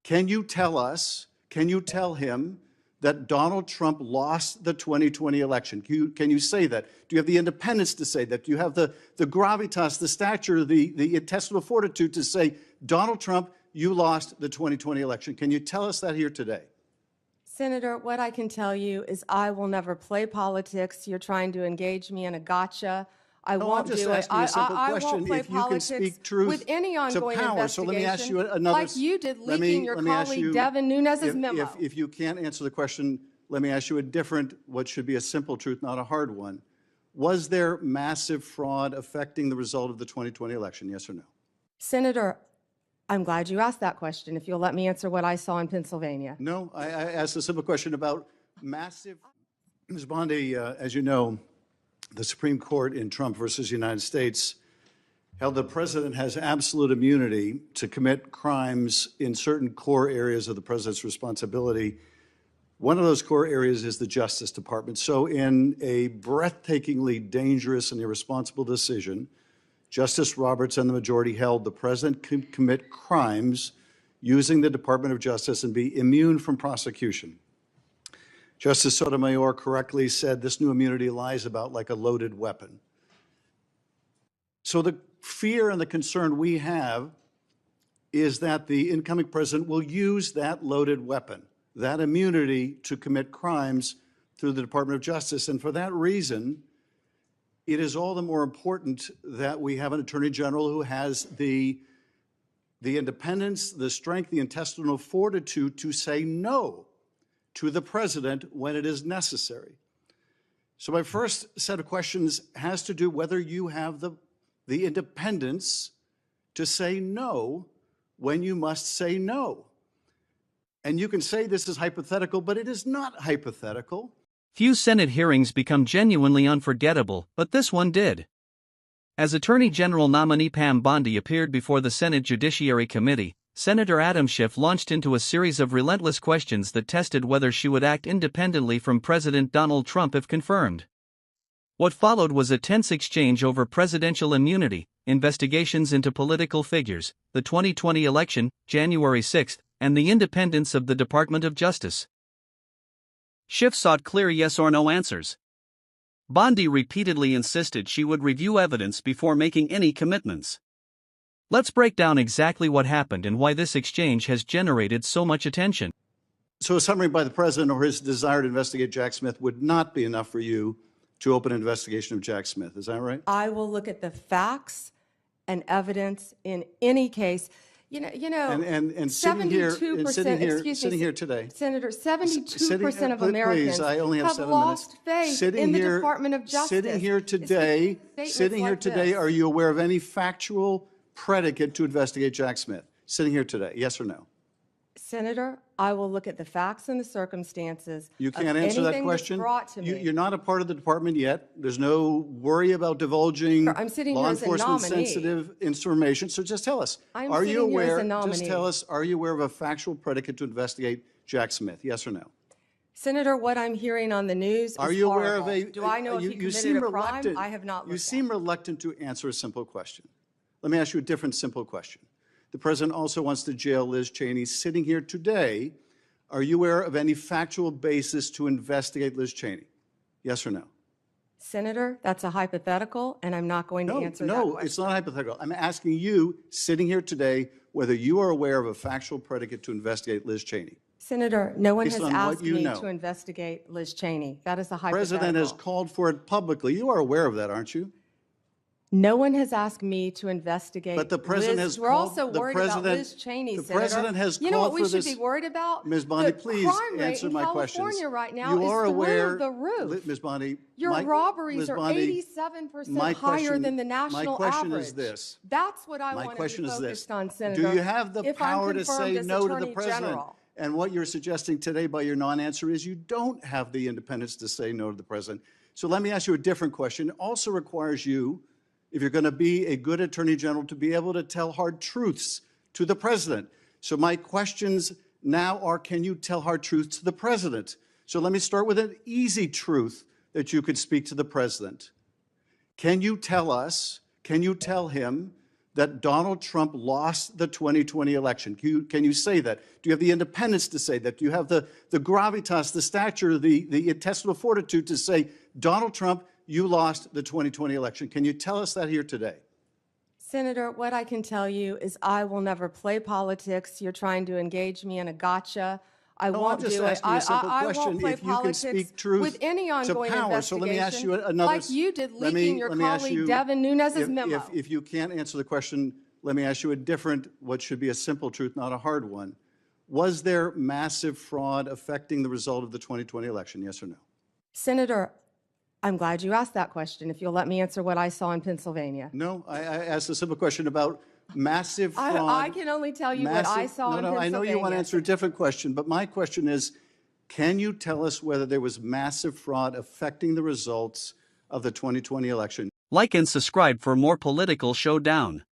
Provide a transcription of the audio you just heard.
Can you tell him that Donald Trump lost the 2020 election? Can you say that? Do you have the independence to say that? Do you have the gravitas, the stature, the intestinal fortitude to say, Donald Trump, you lost the 2020 election? Can you tell us that here today? Senator, what I can tell you is I will never play politics. You're trying to engage me in a gotcha. I won't do it. I won't play politics with any ongoing investigation, so let me ask you another, like you did leaking your colleague Devin Nunes's memo. If you can't answer the question, let me ask you a different, what should be a simple truth, not a hard one. Was there massive fraud affecting the result of the 2020 election, yes or no? Senator, I'm glad you asked that question, if you'll let me answer what I saw in Pennsylvania. No, I asked a simple question about massive. Ms. Bondi, as you know, the Supreme Court in Trump versus United States held the president has absolute immunity to commit crimes in certain core areas of the president's responsibility. One of those core areas is the Justice Department. So in a breathtakingly dangerous and irresponsible decision, Justice Roberts and the majority held the president can commit crimes using the Department of Justice and be immune from prosecution. Justice Sotomayor correctly said this new immunity lies about like a loaded weapon. So the fear and the concern we have is that the incoming president will use that loaded weapon, that immunity, to commit crimes through the Department of Justice. And for that reason, it is all the more important that we have an attorney general who has the independence, the strength, the intestinal fortitude to say no to the president when it is necessary. So my first set of questions has to do whether you have the independence to say no when you must say no. And you can say this is hypothetical, but it is not hypothetical. Few Senate hearings become genuinely unforgettable, but this one did. As Attorney General nominee Pam Bondi appeared before the Senate Judiciary Committee, Senator Adam Schiff launched into a series of relentless questions that tested whether she would act independently from President Donald Trump if confirmed. What followed was a tense exchange over presidential immunity, investigations into political figures, the 2020 election, January 6, and the independence of the Department of Justice. Schiff sought clear yes or no answers. Bondi repeatedly insisted she would review evidence before making any commitments. Let's break down exactly what happened and why this exchange has generated so much attention. So a summary by the president or his desire to investigate Jack Smith would not be enough for you to open an investigation of Jack Smith, is that right? I will look at the facts and evidence in any case. You know, and sitting here today, Senator, 72% of Americans have lost faith in the Department of Justice. Sitting here today, are you aware of any factual predicate to investigate Jack Smith? Sitting here today, yes or no? Senator, I will look at the facts and the circumstances. You can't answer that question. You're not a part of the department yet. There's no worry about divulging law enforcement sensitive information. So just tell us, are you aware? Just tell us, are you aware of a factual predicate to investigate Jack Smith? Yes or no? Senator, what I'm hearing on the news is Are you aware horrible. of a? Do I know if he committed a crime? I have not looked. You seem reluctant to answer a simple question. Let me ask you a different simple question. The president also wants to jail Liz Cheney. Sitting here today, are you aware of any factual basis to investigate Liz Cheney? Yes or no? Senator, that's a hypothetical, and I'm not going to answer that question. No, it's not hypothetical. I'm asking you, sitting here today, whether you are aware of a factual predicate to investigate Liz Cheney. Senator, no one has asked me to investigate Liz Cheney. That is a hypothetical. The president has called for it publicly. You are aware of that, aren't you? No one has asked me to investigate. But the president has We're also worried about Liz Cheney, Senator. The president has called for this. You know what we should be worried about? Ms. Bondi, please answer my questions. The crime rate in California right now is through the roof. Ms. Bondi, your robberies are 87% higher than the national average. My question is this. That's what I want to be focused on, Senator. Do you have the power to say no to the president? And what you're suggesting today by your non-answer is you don't have the independence to say no to the president. So let me ask you a different question. It also requires you, if you're going to be a good attorney general, to be able to tell hard truths to the president. So my questions now are, can you tell hard truths to the president? So let me start with an easy truth that you could speak to the president. Can you tell us, can you tell him that Donald Trump lost the 2020 election? Can you say that? Do you have the independence to say that? Do you have the gravitas, the stature, the intestinal fortitude to say, Donald Trump, you lost the 2020 election? Can you tell us that here today? Senator, what I can tell you is I will never play politics. You're trying to engage me in a gotcha. I won't do it. I'm just asking you a simple question. I won't play if you can speak truth with any ongoing to power. investigation, So let me ask you another. like you did leaking your colleague Devin Nunes's memo. If you can't answer the question, let me ask you a different, what should be a simple truth, not a hard one. Was there massive fraud affecting the result of the 2020 election, yes or no? Senator, I'm glad you asked that question, if you'll let me answer what I saw in Pennsylvania. No, I asked a simple question about massive fraud. I can only tell you what I saw in Pennsylvania. I know you want to answer a different question, but my question is, can you tell us whether there was massive fraud affecting the results of the 2020 election? Like and subscribe for more political showdown.